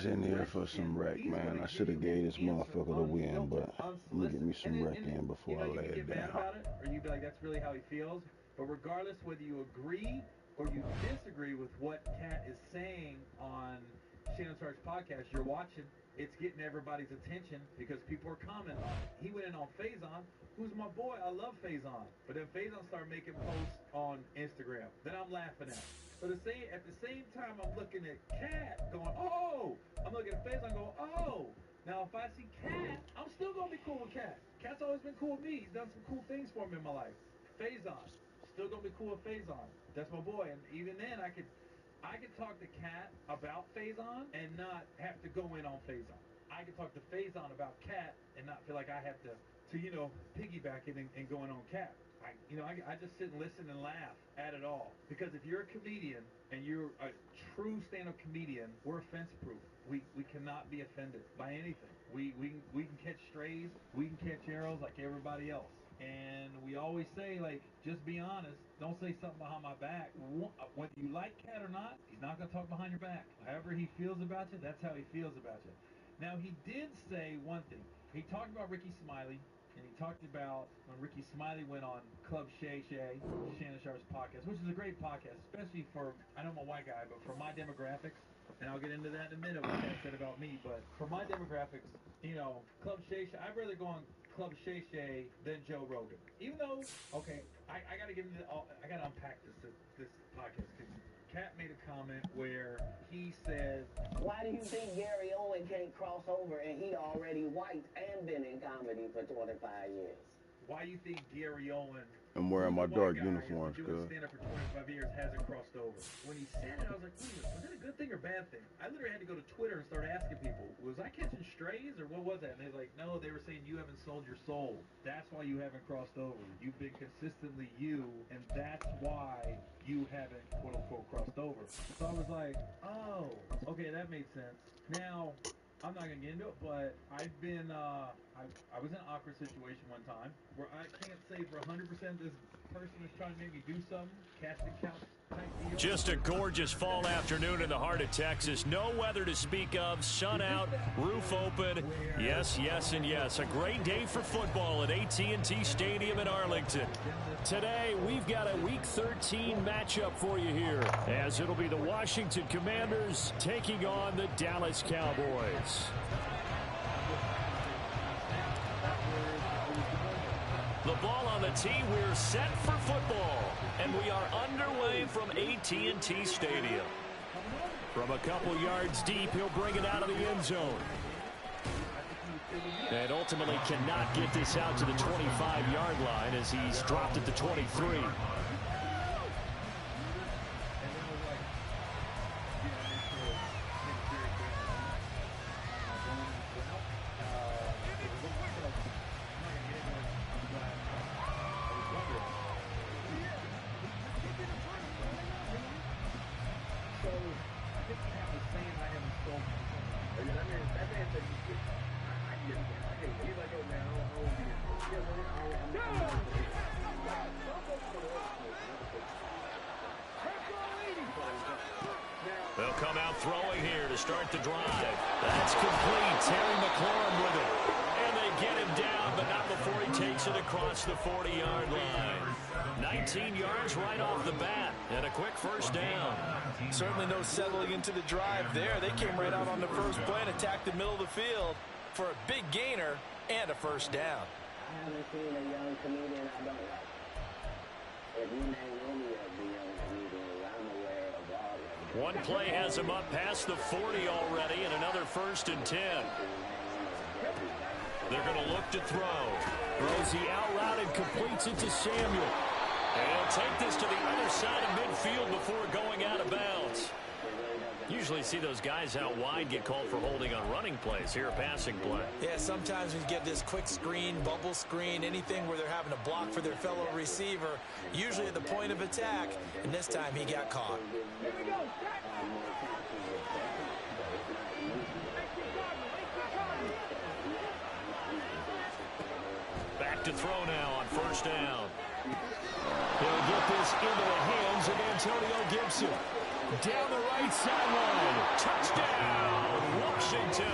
just in here for some wreck, man. I should have gave this motherfucker the win, but I'm gonna get me some wreck in before I lay it down. About it, or you'd be like, that's really how he feels. But regardless whether you agree or you disagree with what Cat is saying on Shannon Sharp's podcast, you're watching. It's getting everybody's attention because people are commenting on it. He went in on Faison, who's my boy. I love Faison. But then Faison started making posts on Instagram that I'm laughing at. So at the same time, I'm looking at Cat going, oh! I'm looking at Faison going, oh! Now, if I see Cat, I'm still going to be cool with Cat. Cat's always been cool with me. He's done some cool things for me in my life. Faison, still going to be cool with Faison. That's my boy. And even then, I could talk to Cat about Faison and not have to go in on Faison. I could talk to Faison about Cat and not feel like I have to piggyback it and going on Cat. I just sit and listen and laugh at it all. Because if you're a comedian and you're a true stand-up comedian, we're offense-proof. We cannot be offended by anything. We can catch strays, we can catch arrows like everybody else. And we always say, like, just be honest. Don't say something behind my back. Whether you like Cat or not, he's not going to talk behind your back. However he feels about you, that's how he feels about you. Now, he did say one thing. He talked about Ricky Smiley, and he talked about when Ricky Smiley went on Club Shay Shay, Shannon Sharp's podcast, which is a great podcast, especially for, I know I'm a white guy, but for my demographics, and I'll get into that in a minute, what Cat said about me, but for my demographics, Club Shay Shay, I'd rather go on Club Shay Shay than Joe Rogan. Even though, okay, I got to get into I got to unpack this podcast because Cat made a comment where he said, why do you think Gary Owen can't cross over and he already white and been in comedy for 25 years? Why you think Gary Owen, I'm wearing my dark uniforms, cuz. Stand up for 25 years, hasn't crossed over? When he said it, I was like, was that a good thing or bad thing? I literally had to go to Twitter and start asking people, was I catching strays or what was that? And they were like, no, they were saying you haven't sold your soul. That's why you haven't crossed over. You've been consistently you, and that's why you haven't, quote unquote, crossed over. So I was like, oh, okay, that made sense. Now, I'm not gonna get into it, but I've been, I was in an awkward situation one time where I can't say for 100% this person is trying to make me do something, casting couch type deal. Just a gorgeous fall afternoon in the heart of Texas. No weather to speak of, sun out, roof open. Yes, yes, and yes. A great day for football at AT&T Stadium in Arlington. Today, we've got a Week 13 matchup for you here, as it'll be the Washington Commanders taking on the Dallas Cowboys. The ball on the tee, we're set for football, and we are underway from AT&T Stadium. From a couple yards deep, he'll bring it out of the end zone. And ultimately cannot get this out to the 25-yard line as he's dropped at the 23. They'll come out throwing here to start the drive. That's complete. Terry McLaurin with it. And they get him down, but not before he takes it across the 40-yard line. 19 yards right off the bat, and a quick first down. Certainly no settling into the drive there. They came right out on the first play and attacked the middle of the field for a big gainer and a first down. I haven't seen a young comedian I don't like. If you name any of the young comedians, I'm aware of all of them. One play has him up past the 40 already, and another 1st and 10. They're going to look to throw. Throws the out route and completes it to Samuel. And he'll take this to the other side of midfield before going out of bounds. Usually see those guys out wide get called for holding on running plays. Here a passing play. Yeah, sometimes we get this quick screen, bubble screen, anything where they're having to block for their fellow receiver, usually at the point of attack, and this time he got caught. Back to throw now on first down. He'll get this into the hands of Antonio Gibson. Down the right sideline. Touchdown, Washington.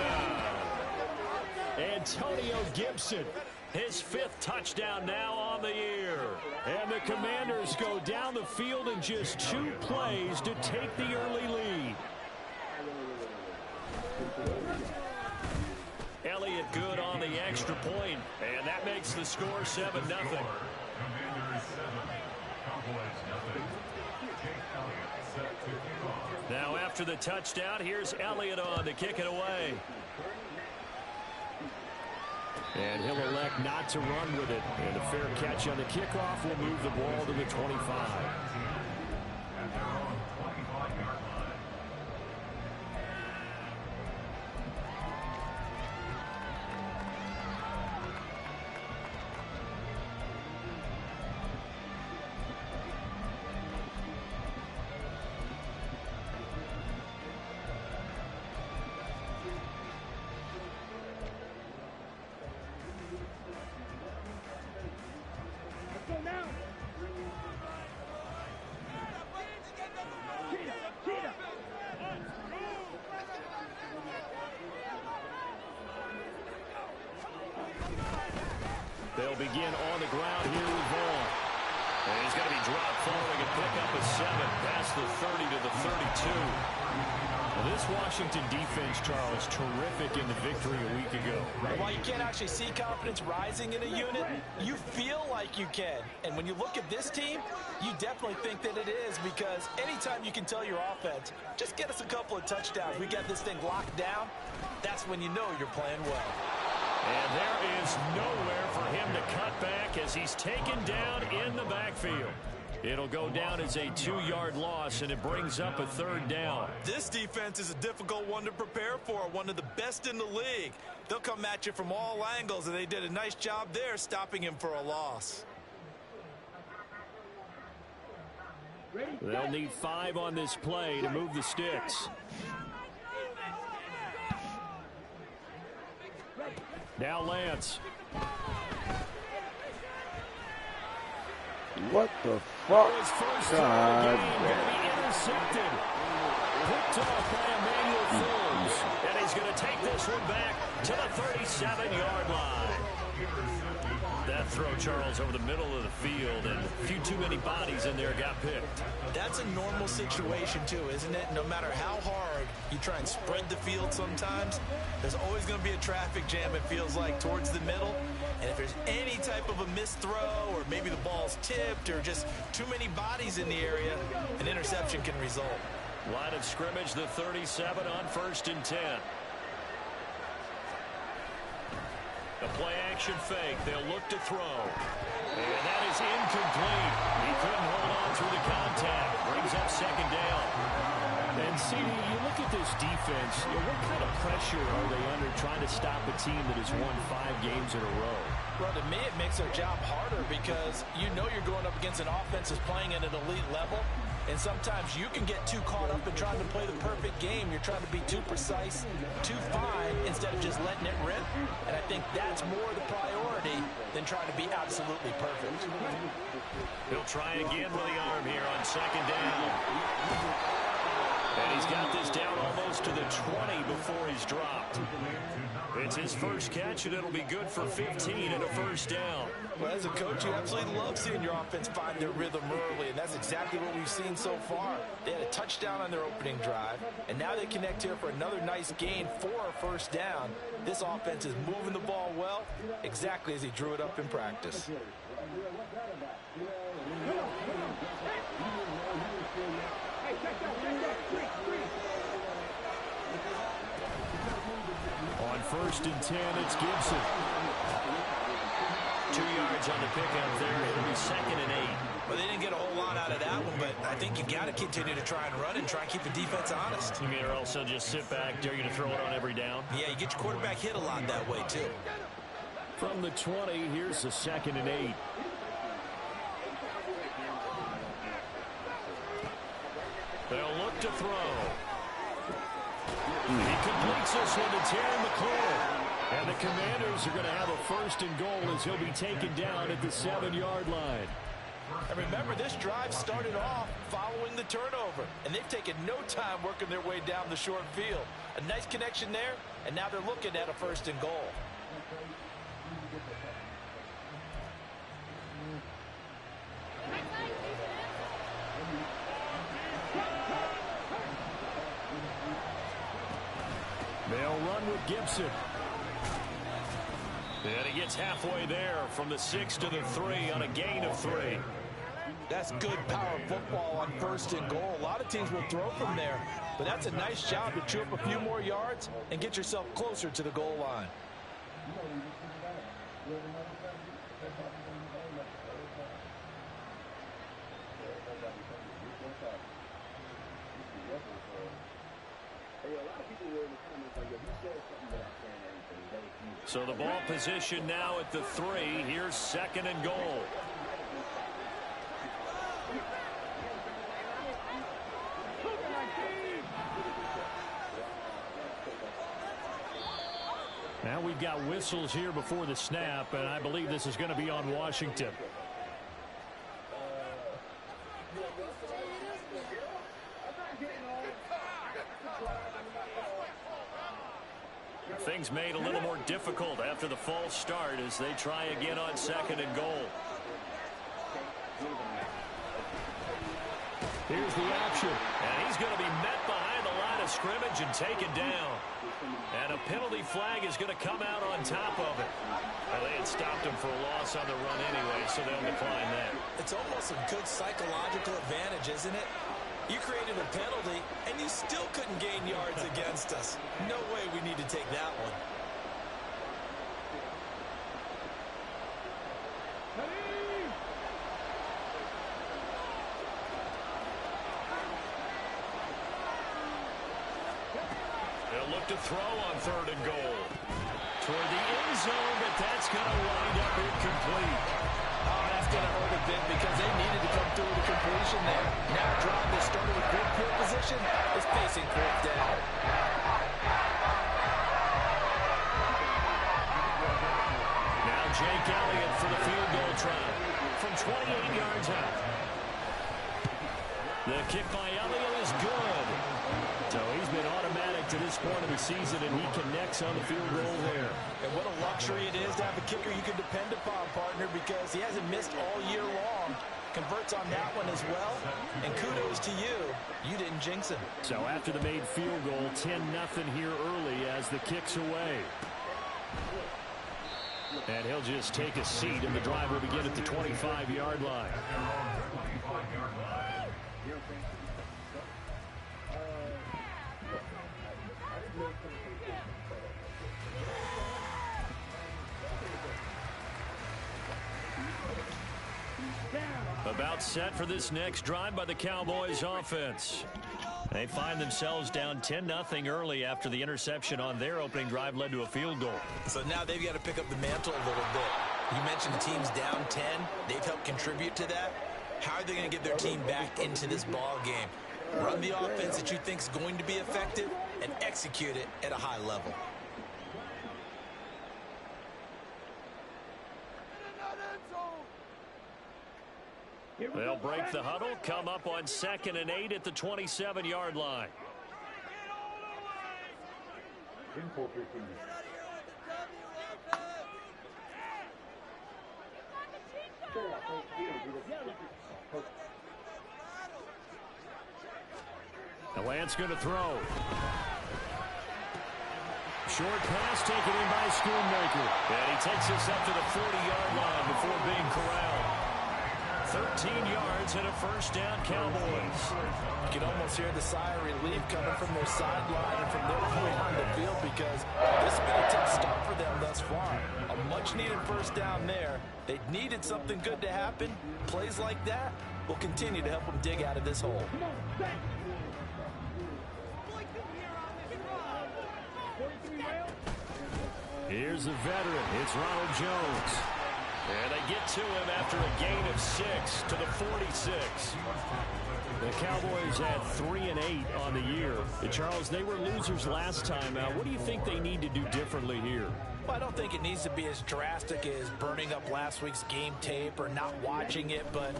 Antonio Gibson, his 5th touchdown now on the year. And the Commanders go down the field in just 2 plays to take the early lead. Elliott good on the extra point, and that makes the score 7-0. Commanders 7, Cowboys nothing. Set to kick off. Now after the touchdown, here's Elliott on to kick it away. And he'll elect not to run with it. And a fair catch on the kickoff will move the ball to the 25. At their own 25-yard line. They'll begin on the ground here with Vaughn. And he's going to be dropped following a pickup of 7 past the 30 to the 32. Well, this Washington defense, Charles, terrific in the victory a week ago. While you can't actually see confidence rising in a unit, you feel like you can. And when you look at this team, you definitely think that it is, because anytime you can tell your offense, just get us a couple of touchdowns, we got this thing locked down, that's when you know you're playing well. And there is nowhere for him to cut back as he's taken down in the backfield. It'll go down as a 2-yard loss, and it brings up a 3rd down. This defense is a difficult one to prepare for, one of the best in the league. They'll come at you from all angles, and they did a nice job there stopping him for a loss. They'll need 5 on this play to move the sticks. Now Lance. What the fuck? His first God. game going to be intercepted. Picked off by Emmanuel Forbes. And he's going to take this one back to the 37-yard line. That throw, Charles, over the middle of the field, and a few too many bodies in there got picked. That's a normal situation, too, isn't it? No matter how hard you try and spread the field sometimes, there's always going to be a traffic jam, it feels like, towards the middle. And if there's any type of a missed throw, or maybe the ball's tipped, or just too many bodies in the area, an interception can result. Line of scrimmage, the 37 on 1st and 10. The play-action fake. They'll look to throw. And that is incomplete. He couldn't hold on through the contact. Brings up 2nd down. And, CD, you look at this defense, what kind of pressure are they under trying to stop a team that has won 5 games in a row? Well, to me, it makes their job harder because you know you're going up against an offense that's playing at an elite level. And sometimes you can get too caught up in trying to play the perfect game. You're trying to be too precise, too fine, instead of just letting it rip. And I think that's more the priority than trying to be absolutely perfect. He'll try again with the arm here on 2nd down. And he's got this down almost to the 20 before he's dropped. It's his first catch, and it'll be good for 15 and a 1st down. Well, as a coach, you absolutely love seeing your offense find their rhythm early, and that's exactly what we've seen so far. They had a touchdown on their opening drive, and now they connect here for another nice gain for a 1st down. This offense is moving the ball well, exactly as he drew it up in practice. On 1st and 10, it's Gibson. 2 yards on the pickup there. It'll be 2nd and 8. Well, they didn't get a whole lot out of that one, but I think you got to continue to try and run and try and keep the defense honest. You mean or also just sit back, dare you to throw it on every down? Yeah, you get your quarterback hit a lot that way, too. From the 20, here's the 2nd and 8. They'll look to throw. He completes this one to Terry McLaurin. And the Commanders are going to have a 1st and goal as he'll be taken down at the 7-yard line. And remember, this drive started off following the turnover, and they've taken no time working their way down the short field. A nice connection there, and now they're looking at a 1st and goal. They'll run with Gibson. And he gets halfway there from the 6 to the 3 on a gain of 3. That's good power football on 1st and goal. A lot of teams will throw from there, but that's a nice job to chew up a few more yards and get yourself closer to the goal line. So the ball position now at the 3. Here's 2nd and goal. Now we've got whistles here before the snap, and I believe this is going to be on Washington. Things made a little more difficult after the false start as they try again on 2nd and goal. Here's the action. And he's going to be met behind the line of scrimmage and taken down. And a penalty flag is going to come out on top of it. Well, they had stopped him for a loss on the run anyway, so they'll decline that. It's almost a good psychological advantage, isn't it? You created a penalty, and you still couldn't gain yards against us. No way we need to take that one. They'll look to throw on 3rd and goal. Toward the end zone, but that's going to wind up incomplete. Oh, that's going to hurt a bit because they needed to come through the completion there. Now drive that started with good field position is facing 4th down. Now Jake Elliott for the field goal try from 28 yards out. The kick by Elliott is good. So he's been automatic to this point of the season, and he connects on the field goal there. And what a luxury it is to have a kicker you can depend upon, partner, because he hasn't missed all year long. Converts on that one as well. And kudos to you. You didn't jinx him. So after the made field goal, 10-0 here early as the kick's away. And he'll just take a seat, and the drive will begin at the 25-yard line. About set for this next drive by the Cowboys offense. They find themselves down 10-0 early after the interception on their opening drive led to a field goal. So now they've got to pick up the mantle a little bit. You mentioned the team's down 10. They've helped contribute to that. How are they going to get their team back into this ball game? Run the offense that you think is going to be effective and execute it at a high level. They'll break the huddle, come up on 2nd and 8 at the 27-yard line. The Lance going to throw. Short pass taken in by Schoonmaker. And he takes us up to the 40-yard line before being corralled. 13 yards and a 1st down, Cowboys. You can almost hear the sigh of relief coming from their sideline and from their point on the field because this has been a tough start for them thus far. A much-needed 1st down there. They needed something good to happen. Plays like that will continue to help them dig out of this hole. Here's the veteran. It's Ronald Jones. And they get to him after a gain of 6 to the 46. The Cowboys had 3 and 8 on the year. Charles, they were losers last time out. What do you think they need to do differently here? Well, I don't think it needs to be as drastic as burning up last week's game tape or not watching it, but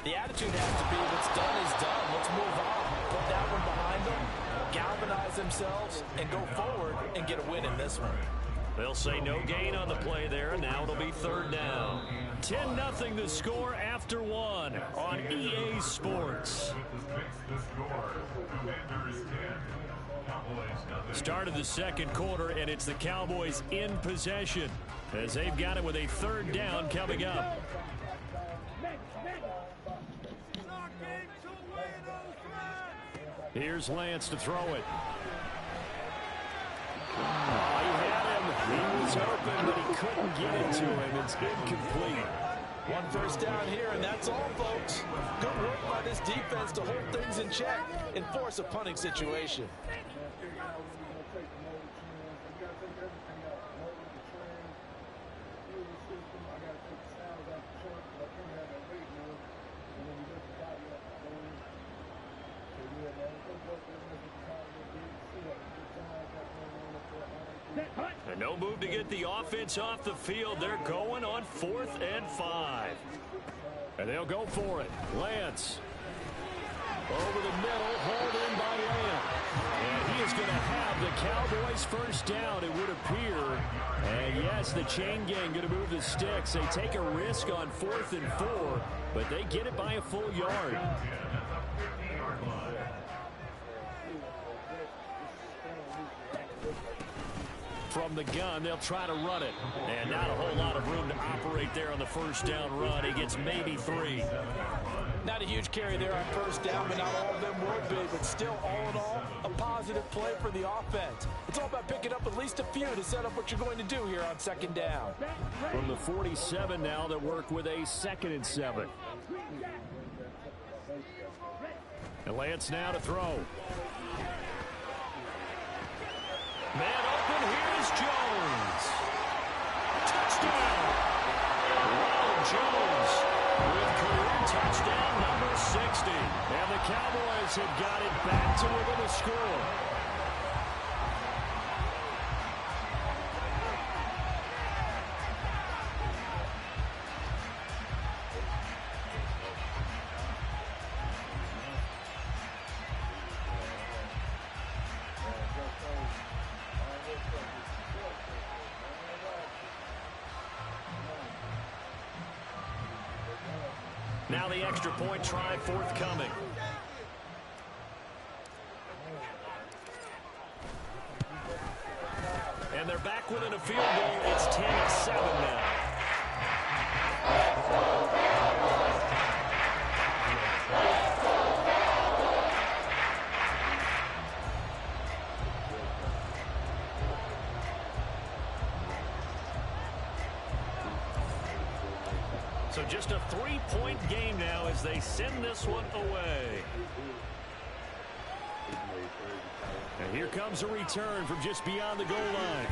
the attitude has to be what's done is done. Let's move on. Put that one behind them. Galvanize themselves and go forward and get a win in this one. They'll say no gain on the play there. Now it'll be third down. 10-0 the score after one on EA Sports. Start of the second quarter, and it's the Cowboys in possession as they've got it with a third down coming up. Here's Lance to throw it. Oh, he had him. He was open, but he couldn't get it to him. It's incomplete. One first down here, and that's all, folks. Good work by this defense to hold things in check and force a punting situation. And no move to get the offense off the field. They're going on 4th and 5. And they'll go for it. Lance. Over the middle, hauled in by Lamb. And he is going to have the Cowboys first down, it would appear. And yes, the chain gang going to move the sticks. They take a risk on 4th and 4, but they get it by a full yard. From the gun, they'll try to run it. And not a whole lot of room to operate there on the first down run. He gets maybe 3. Not a huge carry there on first down, but not all of them will be. But still, all in all, a positive play for the offense. It's all about picking up at least a few to set up what you're going to do here on second down. From the 47 now, they work with a 2nd and 7. And Lance now to throw. Man open, here's Jones. Touchdown! Ronald Jones with career touchdown number 60. And the Cowboys have got it back to within a score. Now the extra point try forthcoming. And they're back within a field goal. It's 10-7 now. So just a 3-point game now as they send this one away. And here comes a return from just beyond the goal line.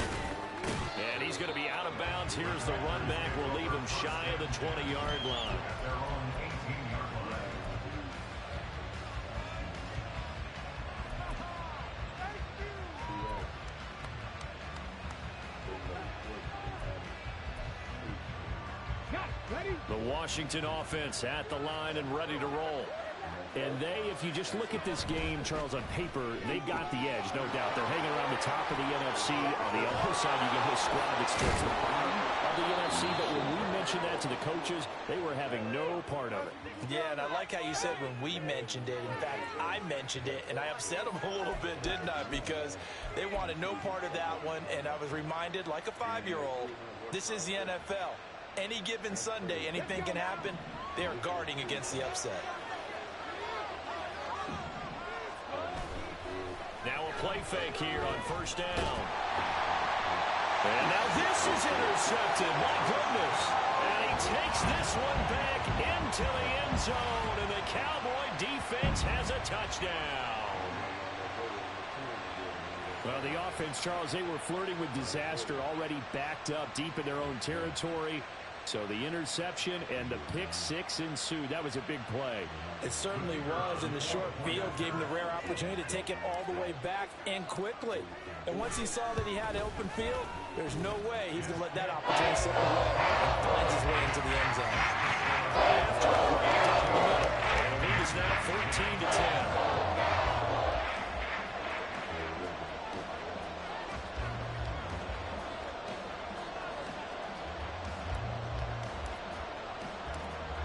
And he's going to be out of bounds. Here's the run back. We'll leave him shy of the 20-yard line. The Washington offense at the line and ready to roll. And they, if you just look at this game, Charles, on paper, they've got the edge, no doubt. They're hanging around the top of the NFC. On the other side, you get a squad that's towards the bottom of the NFC. But when we mentioned that to the coaches, they were having no part of it. Yeah, and I like how you said when we mentioned it. In fact, I mentioned it, and I upset them a little bit, didn't I? Because they wanted no part of that one, and I was reminded, like a 5-year-old, this is the NFL. Any given Sunday, anything can happen. They are guarding against the upset. Now a play fake here on first down. And now this is intercepted. My goodness. And he takes this one back into the end zone. And the Cowboy defense has a touchdown. Well, the offense, Charles, they were flirting with disaster, already backed up deep in their own territory. So the interception and the pick six ensued. That was a big play. It certainly was, and the short field gave him the rare opportunity to take it all the way back and quickly. And once he saw that he had open field, there's no way he's going to let that opportunity slip away. And finds his way into the end zone. After a break down the middle, and the lead is now 14-10.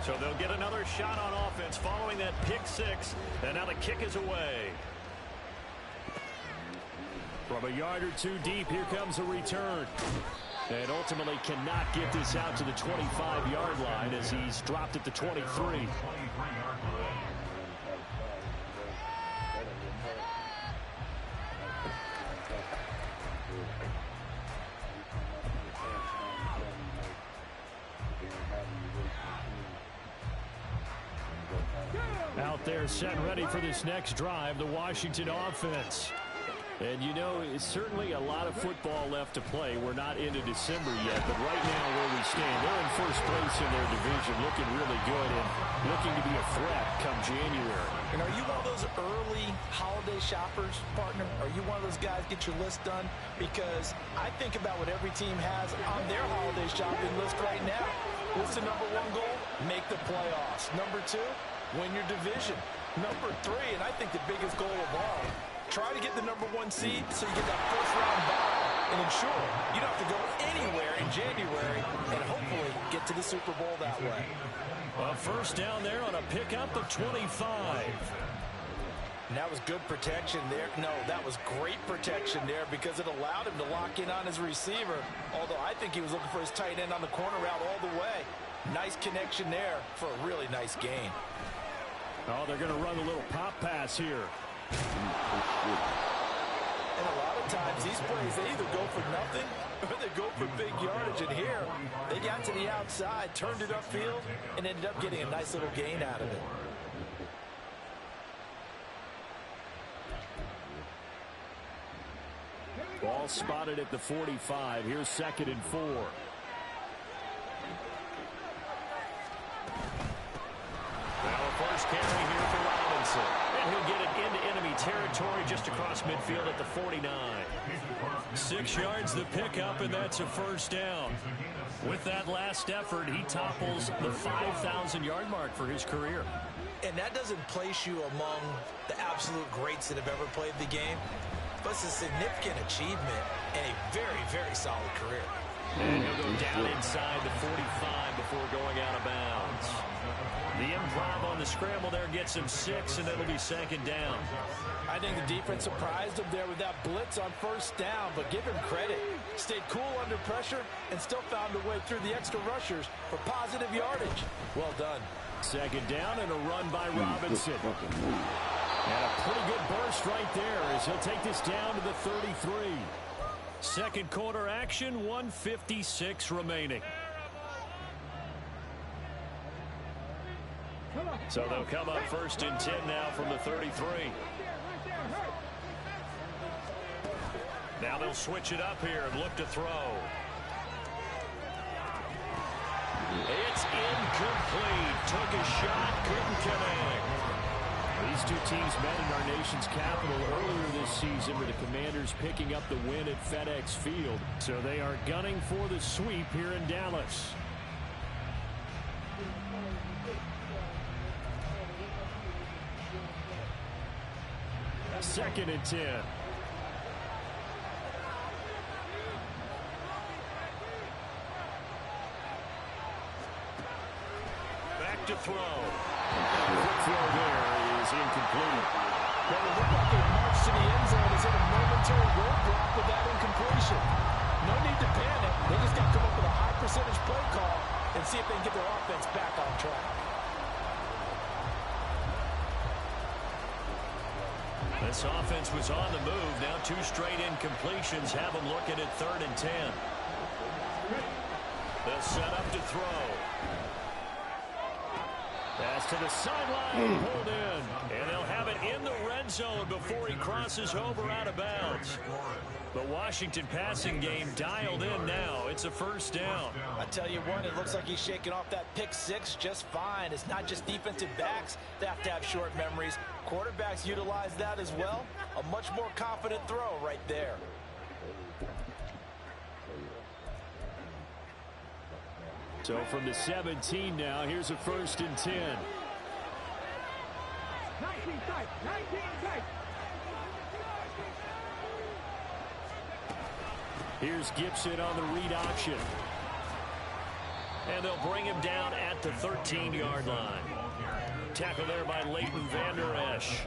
So they'll get another shot on offense following that pick six. And now the kick is away. From a yard or two deep, here comes a return. And ultimately cannot get this out to the 25-yard line as he's dropped at the 23. Out there set and ready for this next drive, the Washington offense. And, you know, it's certainly a lot of football left to play. We're not into December yet, but right now where we stand, they're in first place in their division, looking really good and looking to be a threat come January. And are you one of those early holiday shoppers, partner? Are you one of those guys get your list done? Because I think about what every team has on their holiday shopping list right now. What's the number one goal? Make the playoffs. Number two, win your division. Number three, and I think the biggest goal of all, try to get the number one seed so you get that first-round bye and ensure you don't have to go anywhere in January and hopefully get to the Super Bowl that way. A first down there on a pickup of 25. And that was good protection there. No, that was great protection there because it allowed him to lock in on his receiver, although I think he was looking for his tight end on the corner route all the way. Nice connection there for a really nice gain. Oh, they're going to run a little pop pass here. And a lot of times these plays, they either go for nothing or they go for big yardage. And here, they got to the outside, turned it upfield, and ended up getting a nice little gain out of it. Ball spotted at the 45. Here's 2nd and 4. Now a first carry here for Robinson. And he'll get it into enemy territory just across midfield at the 49. 6 yards the pickup, and that's a first down. With that last effort, he topples the 5,000-yard mark for his career. And that doesn't place you among the absolute greats that have ever played the game, but it's a significant achievement and a very, very solid career. And he'll go down inside the 45 before going out of bounds. The improv on the scramble there gets him 6, and it'll be 2nd down. I think the defense surprised him there with that blitz on first down, but give him credit. Stayed cool under pressure and still found a way through the extra rushers for positive yardage. Well done. 2nd down and a run by Robinson. And a pretty good burst right there as he'll take this down to the 33. Second quarter action, 1:56 remaining. So they'll come up 1st and 10 now from the 33. Now they'll switch it up here and look to throw. It's incomplete. Took a shot, couldn't connect. These two teams met in our nation's capital earlier this season with the Commanders picking up the win at FedEx Field. So they are gunning for the sweep here in Dallas. Second and 10. Back to throw. Quick throw there is incomplete. Well, it looked like they marched to the end zone as in a momentary roadblock with that incompletion. No need to panic. They just got to come up with a high percentage play call and see if they can get their offense back on track. This offense was on the move. Now 2 straight incompletions have them looking at 3rd and 10. They'll set up to throw. Pass to the sideline, pulled in. And they'll have it in the red zone before he crosses over out of bounds. The Washington passing game dialed in now. It's a first down. I tell you what, it looks like he's shaking off that pick 6 just fine. It's not just defensive backs that have to have short memories. Quarterbacks utilize that as well. A much more confident throw right there. So from the 17 now, here's a 1st and 10. 19 tight, 19 tight. Here's Gibson on the read option. And they'll bring him down at the 13-yard line. Tackle there by Leighton Vander Esch.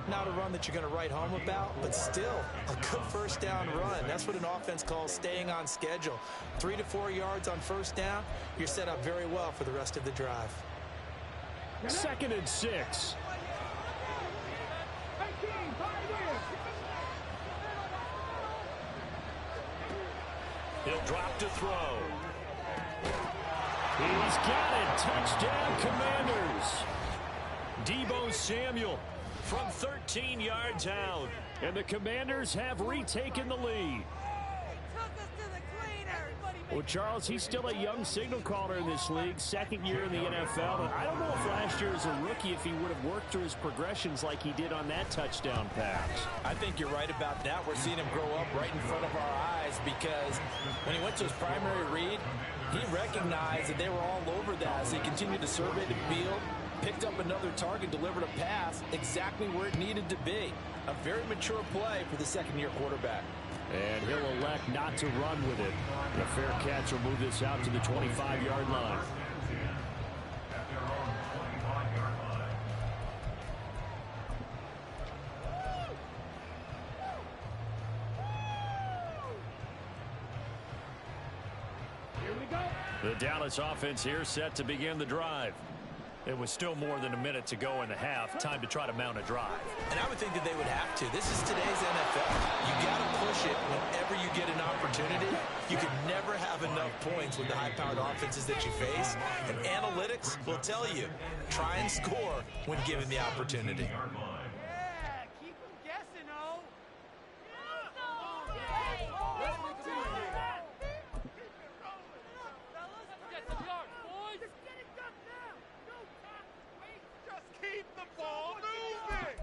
Not a run that you're going to write home about, but still a good first down run. That's what an offense calls staying on schedule. 3 to 4 yards on first down, you're set up very well for the rest of the drive. 2nd and 6. He'll drop to throw. He's got it. Touchdown, Commanders. Deebo Samuel from 13 yards out. And the Commanders have retaken the lead. Well, Charles, he's still a young signal caller in this league, 2nd year in the NFL. And I don't know if last year as a rookie, if he would have worked through his progressions like he did on that touchdown pass. I think you're right about that. We're seeing him grow up right in front of our eyes because when he went to his primary read, he recognized that they were all over that as he continued to survey the field, picked up another target, delivered a pass exactly where it needed to be. A very mature play for the 2nd-year quarterback. And he'll elect not to run with it. The fair catch will move this out to the 25-yard line. At their own 25-yard line. The Dallas offense here set to begin the drive. It was still more than a minute to go in the half. Time to try to mount a drive. And I would think that they would have to. This is today's NFL. You got to push it whenever you get an opportunity. You can never have enough points with the high-powered offenses that you face. And analytics will tell you, try and score when given the opportunity. Yeah, keep them guessing, oh. Just keep the ball moving.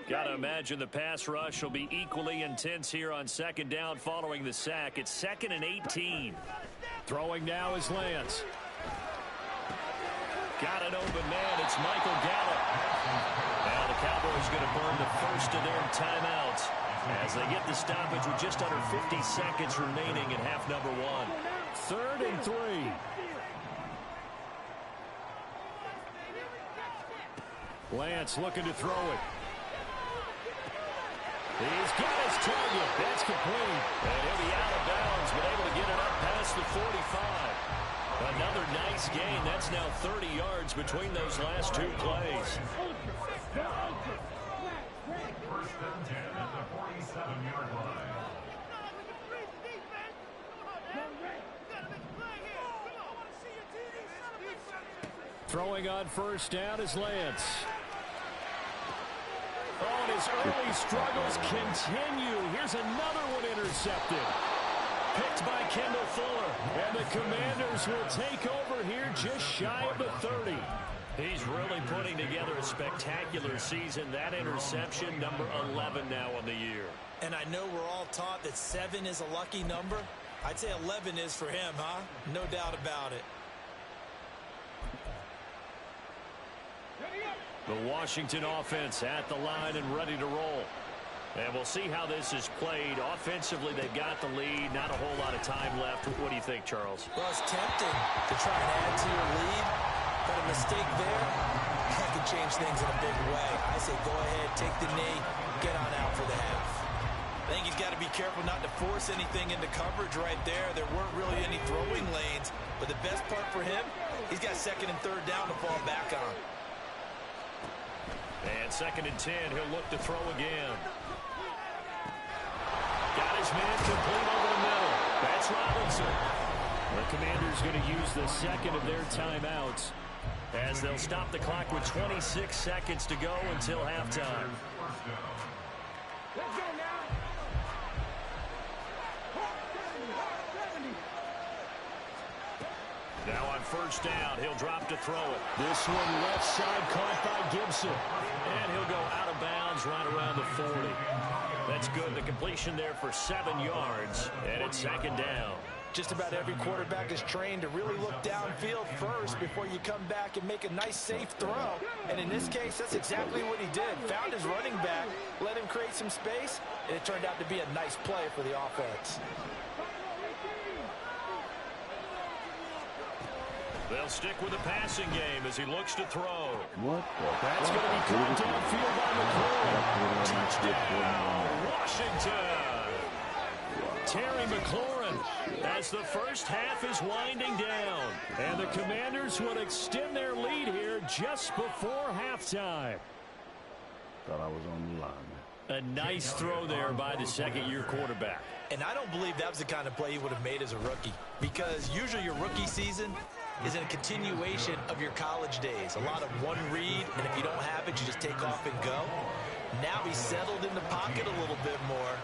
Got to imagine the pass rush will be equally intense here on 2nd down following the sack. It's 2nd and 18. Throwing now is Lance. Got an open man. It's Michael Gallup. Now the Cowboys going to burn the first of their timeouts as they get the stoppage with just under 50 seconds remaining in half number 1. 3rd and 3. Lance looking to throw it. He's got his target. That's complete. And he'll be out of bounds, but able to get it up past the 45. Another nice gain. That's now 30 yards between those last 2 plays. First and 10 at the 47-yard line. Throwing on first down is Lance. Oh, and his early struggles continue. Here's another one intercepted. Picked by Kendall Fuller. And the Commanders will take over here just shy of the 30. He's really putting together a spectacular season. That interception, number 11 now on the year. And I know we're all taught that 7 is a lucky number. I'd say 11 is for him, huh? No doubt about it. The Washington offense at the line and ready to roll. And we'll see how this is played. Offensively, they've got the lead. Not a whole lot of time left. What do you think, Charles? Well, it's tempting to try and add to your lead, but a mistake there, that could change things in a big way. I say go ahead, take the knee, get on out for the half. I think he's got to be careful not to force anything into coverage right there. There weren't really any throwing lanes, but the best part for him, he's got 2nd and 3rd down to fall back on. And 2nd and 10, he'll look to throw again. Got his man complete over the middle. That's Robinson. The Commanders going to use the 2nd of their timeouts as they'll stop the clock with 26 seconds to go until halftime. Let's go now. Now on first down, he'll drop to throw it. This one left side caught by Gibson. And he'll go out of bounds right around the 40. That's good. The completion there for 7 yards. And it's 2nd down. Just about every quarterback is trained to really look downfield first before you come back and make a nice, safe throw. And in this case, that's exactly what he did. Found his running back, let him create some space, and it turned out to be a nice play for the offense. They'll stick with the passing game as he looks to throw. What the That's going to be caught downfield by McLaurin. Touchdown, Washington. Terry McLaurin, as the first half is winding down. And the Commanders will extend their lead here just before halftime. Thought I was on the line, man. A nice throw there by the second-year quarterback. And I don't believe that was the kind of play he would have made as a rookie, because usually your rookie season is in a continuation of your college days. A lot of one read, and if you don't have it, you just take off and go. Now he's settled in the pocket a little bit more,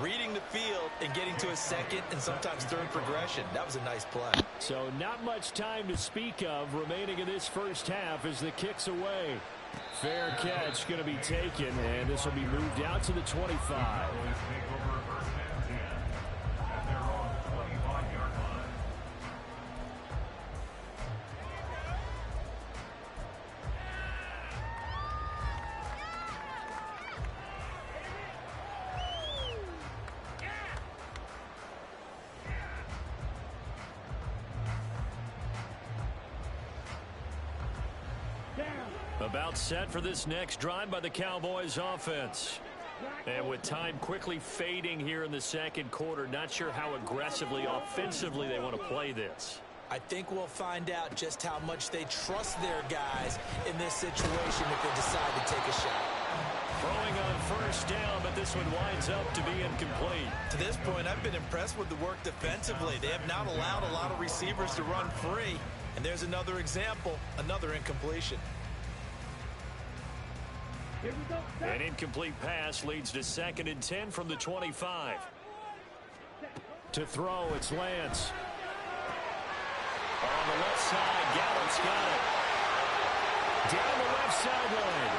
reading the field and getting to a second and sometimes third progression. That was a nice play. So not much time to speak of remaining in this first half as the kick's away. Fair catch going to be taken, and this will be moved out to the 25. About set for this next drive by the Cowboys offense. And with time quickly fading here in the second quarter, not sure how aggressively, offensively they want to play this. I think we'll find out just how much they trust their guys in this situation if they decide to take a shot. Throwing on first down, but this one winds up to be incomplete. To this point, I've been impressed with the work defensively. They have not allowed a lot of receivers to run free. And there's another example, another incompletion. An incomplete pass leads to 2nd and 10 from the 25. To throw, it's Lance. On the left side, Gallup's got it. Down the left sideline,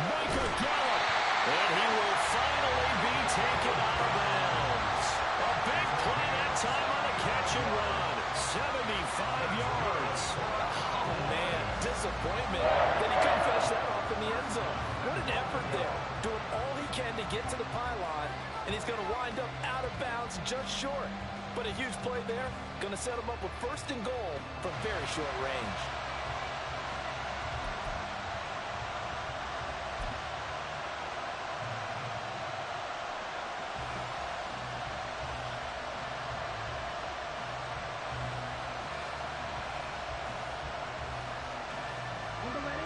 Michael Gallup. And he will finally be taken out of bounds. A big play that time on a catch and run. 75 yards. Oh, man, disappointment that he couldn't finish that off in the end zone. What an effort there, doing all he can to get to the pylon, and he's going to wind up out of bounds just short. But a huge play there, going to set him up with 1st and goal from very short range.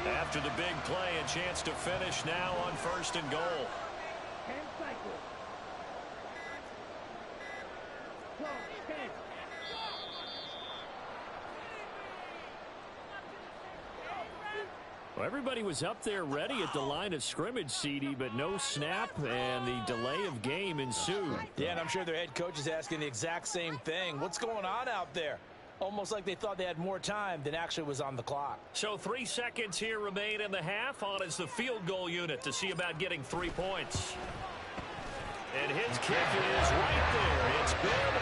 After the big play, a chance to finish now on 1st and goal. Well, everybody was up there ready at the line of scrimmage, CD, but no snap, and the delay of game ensued. Yeah, and I'm sure their head coach is asking the exact same thing. What's going on out there? Almost like they thought they had more time than actually was on the clock. So 3 seconds here remain in the half. On is the field goal unit to see about getting 3 points. And his kick is right there. It's good.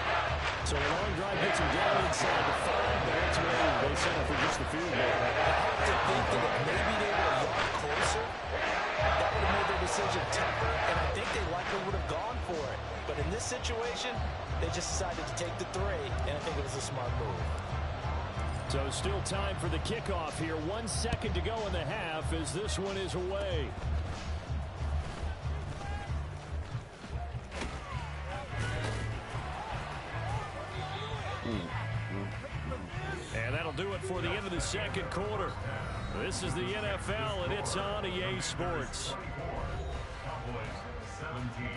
So a long drive gets him down inside the 5, but ultimately they settle for just the field goal. I have to think that if maybe they were a yard closer, that would have made their decision tougher, and I think they likely would have gone for it. But in this situation, they just decided to take the 3, and I think it was a smart move. So still time for the kickoff here. 1 second to go in the half as this one is away. And that'll do it for the end of the second quarter. This is the NFL, and it's on EA Sports. Cowboys 17.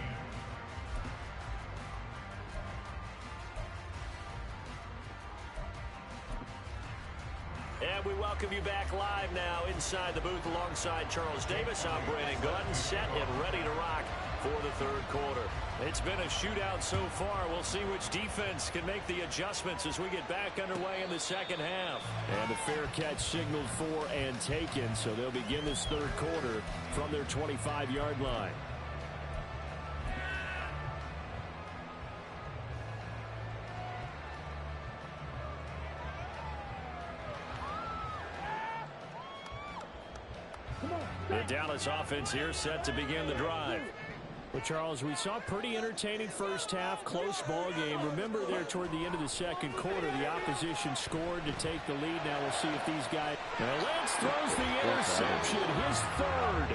And we welcome you back live now inside the booth alongside Charles Davis. I'm Brandon Gordon, set and ready to rock for the third quarter. It's been a shootout so far. We'll see which defense can make the adjustments as we get back underway in the second half. And the fair catch signaled for and taken, so they'll begin this third quarter from their 25-yard line. The Dallas offense here set to begin the drive. Well, Charles, we saw a pretty entertaining first half, close ball game. Remember there toward the end of the second quarter, the opposition scored to take the lead. Now we'll see if these guys... Now Lance throws the interception, his third.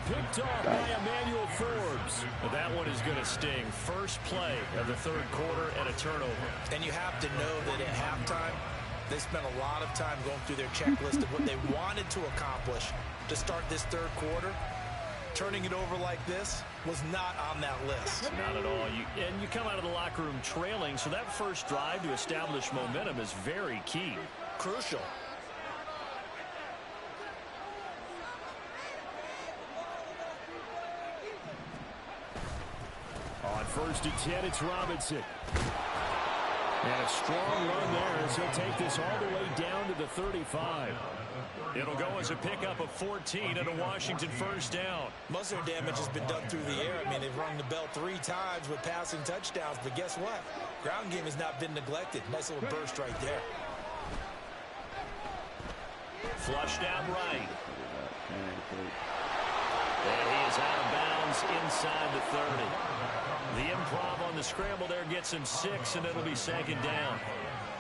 Picked off by Emmanuel Forbes. Well, that one is going to sting. First play of the third quarter and a turnover. And you have to know that at halftime, they spent a lot of time going through their checklist of what they wanted to accomplish to start this third quarter. Turning it over like this was not on that list. Not at all. You come out of the locker room trailing, so that first drive to establish momentum is very key. Crucial. On 1st and 10, it's Robinson. And a strong run there as he'll take this all the way down to the 35. It'll go as a pickup of 14 and a Washington first down. Most of their damage has been done through the air. I mean, they've rung the bell 3 times with passing touchdowns, but guess what? Ground game has not been neglected. Nice little burst right there. Flushed out right. And he is out of bounds inside the 30. The improv on the scramble there gets him 6, and it'll be second down.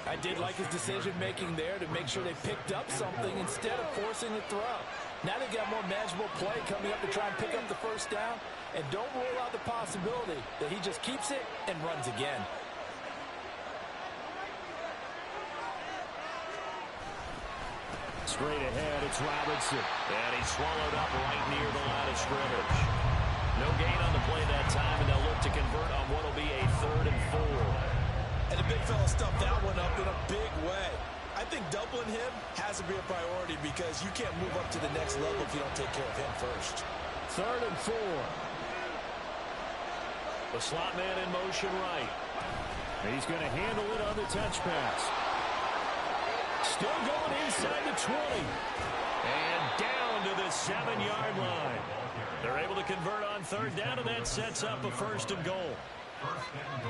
I did like his decision-making there to make sure they picked up something instead of forcing the throw. Now they've got more manageable play coming up to try and pick up the first down, and don't rule out the possibility that he just keeps it and runs again. Straight ahead, it's Robinson. And he's swallowed up right near the line of scrimmage. No gain on the play that time, and they'll look to convert on what will be a 3rd and 4. And the big fella stuffed that one up in a big way. I think doubling him has to be a priority because you can't move up to the next level if you don't take care of him first. 3rd and 4. The slot man in motion right. He's going to handle it on the touch pass. Still going inside the 20. And down to the 7-yard line. They're able to convert on 3rd down, and that sets up a 1st and goal.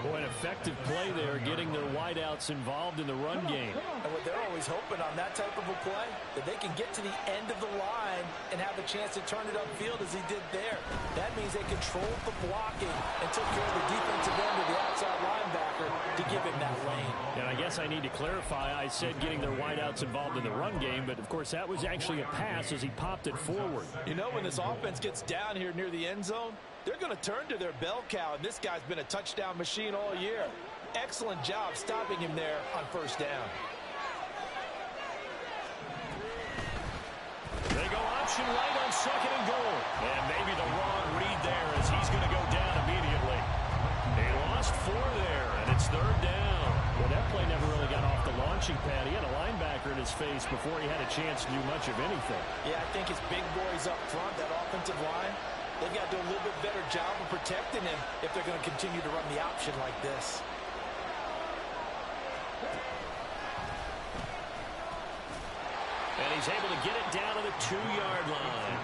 Boy, an effective play there, getting their wideouts involved in the run game. And what they're always hoping on that type of a play, that they can get to the end of the line and have a chance to turn it upfield as he did there. That means they controlled the blocking and took care of the defensive end of the outside linebacker to give him that lane. And I guess I need to clarify, I said getting their wideouts involved in the run game, but of course that was actually a pass as he popped it forward. You know, when this offense gets down here near the end zone, they're going to turn to their bell cow, and this guy's been a touchdown machine all year. Excellent job stopping him there on 1st down. They go option right on 2nd and goal. And maybe the wrong read there as he's going to go down immediately. They lost 4 there, and it's 3rd down. Well, that play never really got off the launching pad. He had a linebacker in his face before he had a chance to do much of anything. Yeah, I think his big boys up front, that offensive line, they've got to do a little bit better job of protecting him if they're going to continue to run the option like this. And he's able to get it down to the 2-yard line.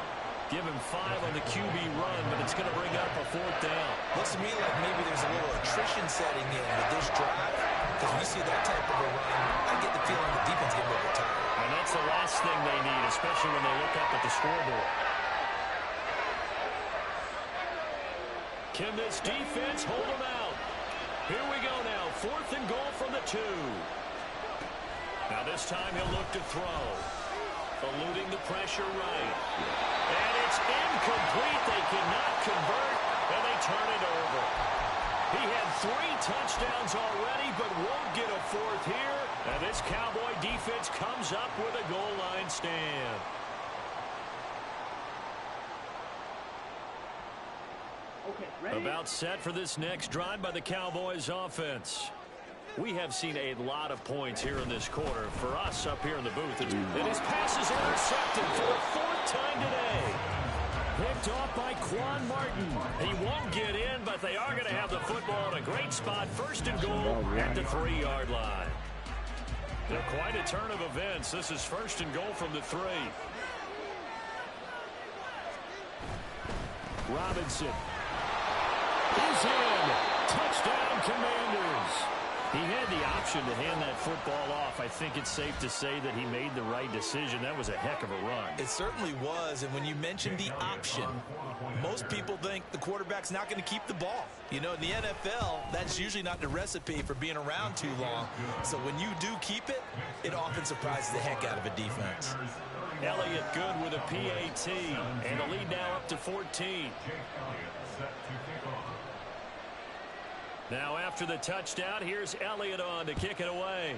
Give him 5 on the QB run, but it's going to bring up a 4th down. Looks to me like maybe there's a little attrition setting in with this drive. Because when you see that type of a run, I get the feeling the defense getting a little tired. And that's the last thing they need, especially when they look up at the scoreboard. Can this defense hold them out? Here we go now. 4th and goal from the 2. Now this time he'll look to throw. Eluding the pressure right. And it's incomplete. They cannot convert, and they turn it over. He had 3 touchdowns already, but won't get a 4th here. And this Cowboy defense comes up with a goal line stand. About set for this next drive by the Cowboys offense. We have seen a lot of points here in this quarter. For us up here in the booth, and his pass is intercepted for the 4th time today. Picked off by Quan Martin. He won't get in, but they are going to have the football in a great spot. 1st and goal at the 3-yard line. They're quite a turn of events. This is 1st and goal from the 3. Robinson is in. Touchdown, Commanders. He had the option to hand that football off. I think it's safe to say that he made the right decision. That was a heck of a run. It certainly was, and when you mention the option, most people think the quarterback's not going to keep the ball. You know, in the NFL, that's usually not the recipe for being around too long. So when you do keep it, it often surprises the heck out of a defense. Elliott good with a PAT, and the lead now up to 14. Now after the touchdown, here's Elliott on to kick it away.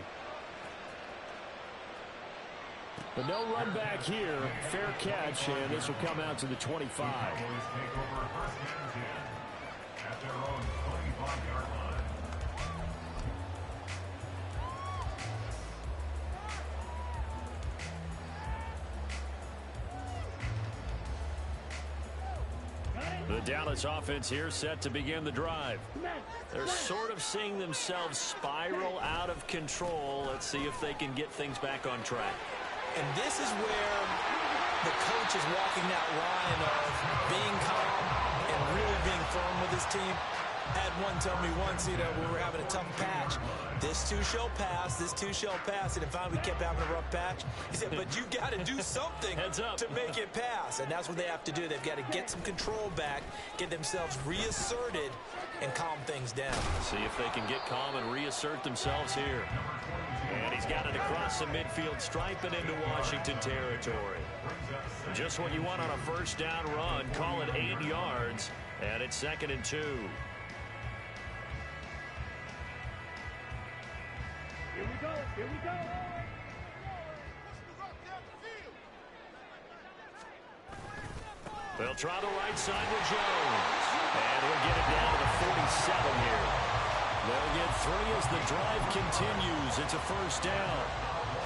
But no run back here. Fair catch, and this will come out to the 25. The Dallas offense here set to begin the drive. They're sort of seeing themselves spiral out of control. Let's see if they can get things back on track. And this is where the coach is walking that line of being calm and really being firm with his team. I had one tell me once, you know, when we were having a tough patch, this too shall pass, this too shall pass. And if we kept having a rough patch, he said, but you got to do something to make it pass. And that's what they have to do. They've got to get some control back, get themselves reasserted, and calm things down. See if they can get calm and reassert themselves here. And he's got it across the midfield stripe and into Washington territory. Just what you want on a first down run. Call it 8 yards, and it's 2nd and 2. Here we go. Here we go. They'll try the right side with Jones. And he'll get it down to the 47 here. They'll get 3 as the drive continues. It's a first down.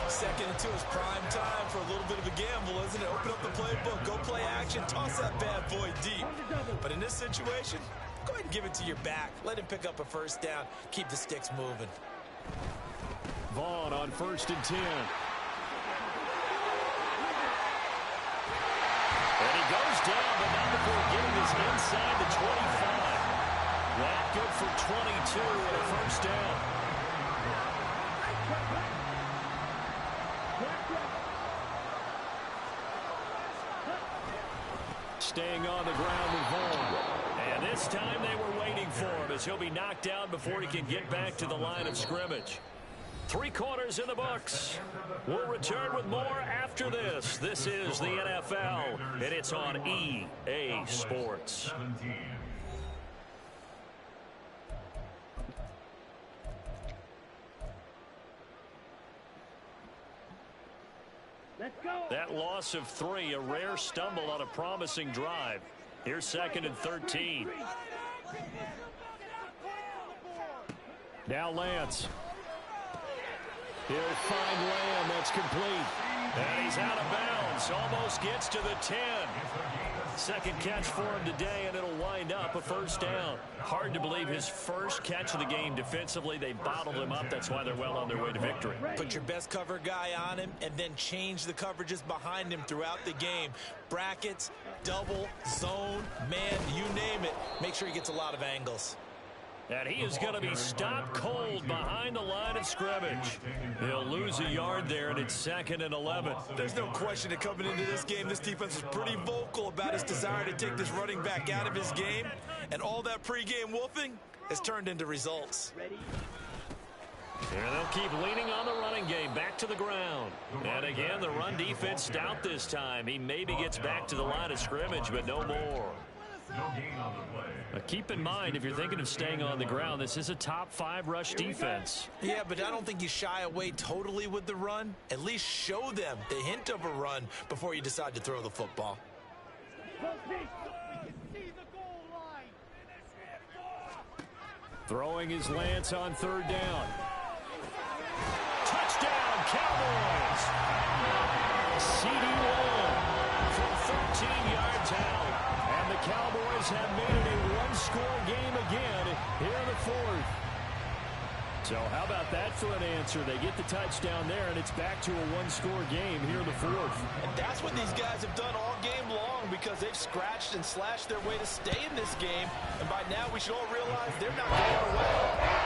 2nd and 2 is prime time for a little bit of a gamble, isn't it? Open up the playbook, go play action, toss that bad boy deep. But in this situation, go ahead and give it to your back. Let him pick up a first down. Keep the sticks moving. Vaughn on 1st and 10. And he goes down, but not before getting this inside the 25. That good for 22 and a first down. Staying on the ground with Vaughn. And this time they were waiting for him as he'll be knocked down before he can get back to the line of scrimmage. 3 quarters in the books. We'll return with more after this. This is the NFL, and it's on EA Sports. Let's go. That loss of 3, a rare stumble on a promising drive. Here's 2nd and 13. Now Lance. He'll find Lamb. That's complete. And he's out of bounds. Almost gets to the 10. Second catch for him today, and it'll wind up a first down. Hard to believe his first catch of the game defensively. They bottled him up. That's why they're well on their way to victory. Put your best cover guy on him and then change the coverages behind him throughout the game. Brackets, double, zone, man, you name it. Make sure he gets a lot of angles. And he is going to be stopped cold behind the line of scrimmage. He'll lose a yard there, and it's 2nd and 11. There's no question that coming into this game, this defense is pretty vocal about its desire to take this running back out of his game. And all that pregame wolfing has turned into results. And they'll keep leaning on the running game, back to the ground. And again, the run defense stout this time. He maybe gets back to the line of scrimmage, but no more. Keep in mind, if you're thinking of staying on the ground, this is a top 5 rush defense. Yeah, but I don't think you shy away totally with the run. At least show them the hint of a run before you decide to throw the football. Throwing his Lance on 3rd down. Touchdown, Cowboys! C.D. Lamb from 13 yards out. And the Cowboys have made it a one-score game again here in the 4th. So how about that for an answer. They get the touchdown there, and it's back to a one-score game here in the fourth. And that's what these guys have done all game long because they've scratched and slashed their way to stay in this game. And by now, we should all realize they're not going away.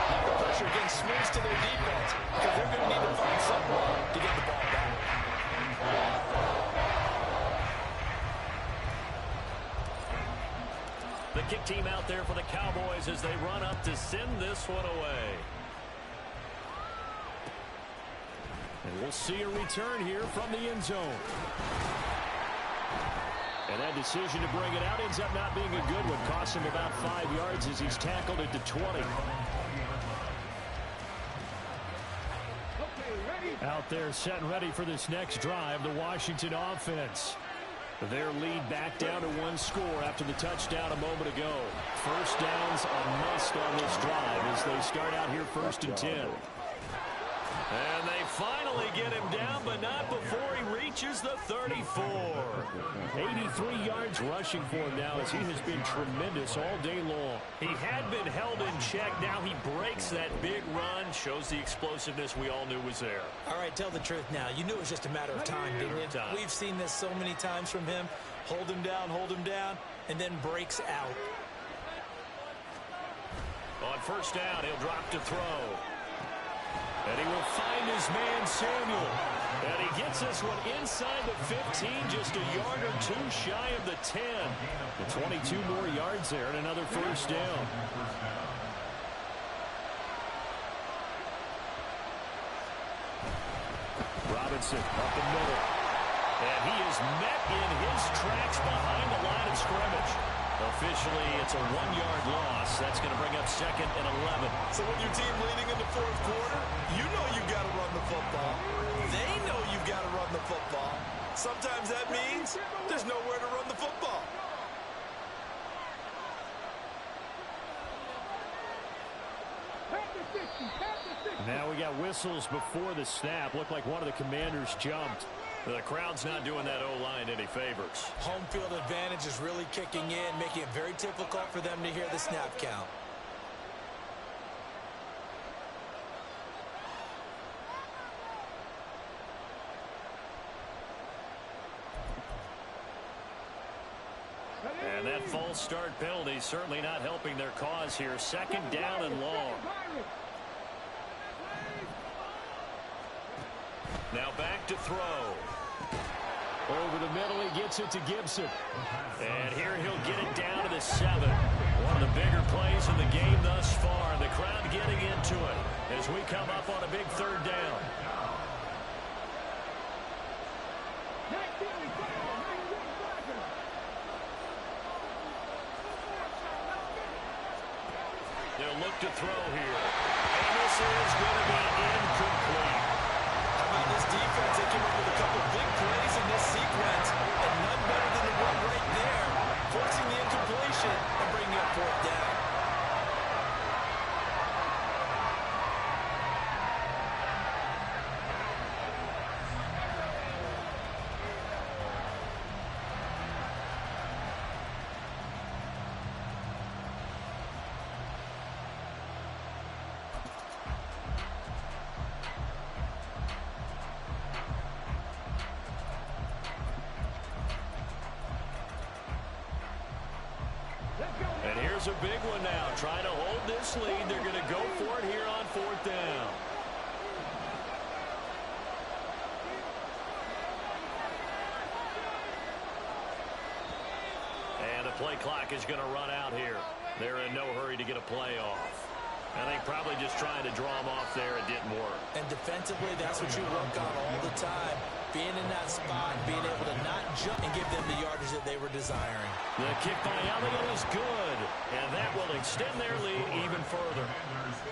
Now the pressure getting swings to their defense because they're going to need to find some way to get the ball back. The kick team out there for the Cowboys as they run up to send this one away. And we'll see a return here from the end zone. And that decision to bring it out ends up not being a good one. Costs him about 5 yards as he's tackled at the 20. Out there set and ready for this next drive, the Washington offense. Their lead back down to one score after the touchdown a moment ago. First down's a must on this drive as they start out here 1st and 10. And they finally get him down, but not before he reaches the 34. 83 yards rushing for him now as he has been tremendous all day long. He had been held in check. Now he breaks that big run, shows the explosiveness we all knew was there. All right, tell the truth now. You knew it was just a matter of time, didn't you? We've seen this so many times from him. Hold him down, and then breaks out. On first down, he'll drop to throw. And he will find his man, Samuel. And he gets this one inside the 15, just a yard or two shy of the 10. The 22 more yards there and another first down. Robinson up the middle. And he is met in his tracks behind the line of scrimmage. Officially, it's a 1-yard loss. That's going to bring up 2nd and 11. So with your team leading in the fourth quarter, you know you've got to run the football. They know you've got to run the football. Sometimes that means there's nowhere to run the football. Now we got whistles before the snap. Looked like one of the commanders jumped. The crowd's not doing that O-line any favors. Home field advantage is really kicking in, making it very difficult for them to hear the snap count. And that false start penalty certainly not helping their cause here. 2nd down and long. Now back to throw. Over the middle, he gets it to Gibson. And here he'll get it down to the 7. One of the bigger plays in the game thus far. The crowd getting into it as we come up on a big 3rd down. They'll look to throw here. And this is going to be incomplete. How about this defense? They came up with a couple of big plays in this sequence, and none better than the one right there, forcing the incompletion and bringing up 4th down. And here's a big one now. Trying to hold this lead. They're going to go for it here on 4th down. And the play clock is going to run out here. They're in no hurry to get a play off. I think probably just trying to draw them off there. It didn't work. And defensively, that's what you work on all the time. Being in that spot, being able to not jump and give them the yardage that they were desiring. The kick by Elliott is good. And that will extend their lead even further.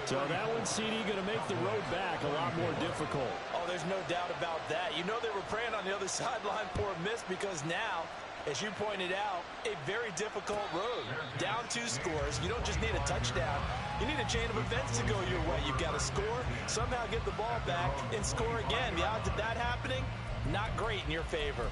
So that one, CD, going to make the road back a lot more difficult. Oh, there's no doubt about that. You know they were praying on the other sideline for a miss because now, as you pointed out, a very difficult road. Down 2 scores. You don't just need a touchdown. You need a chain of events to go your way. You've got to score, somehow get the ball back, and score again. The odds of that happening, not great in your favor.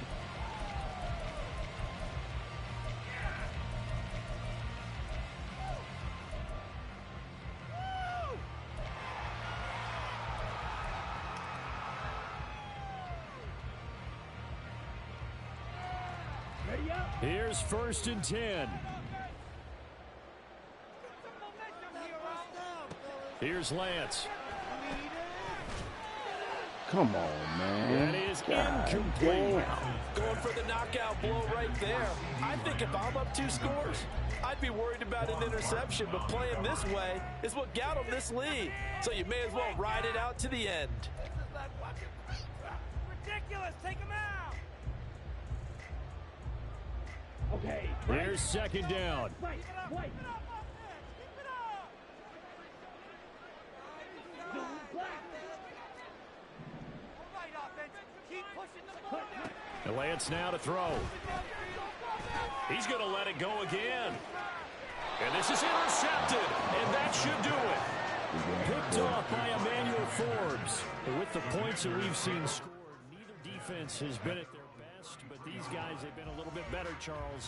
Here's 1st and 10. Here's Lance. Come on, man. That is God incomplete. damn. Going for the knockout blow right there. I think if I'm up 2 scores, I'd be worried about an interception, but playing this way is what got them this lead. So you may as well ride it out to the end. Ridiculous. Take him out. Okay. Here's 2nd down. Wait. And Lance now to throw. He's going to let it go again. And this is intercepted, and that should do it. Picked off by Emmanuel Forbes. And with the points that we've seen scored, neither defense has been at their best, but these guys have been a little bit better, Charles.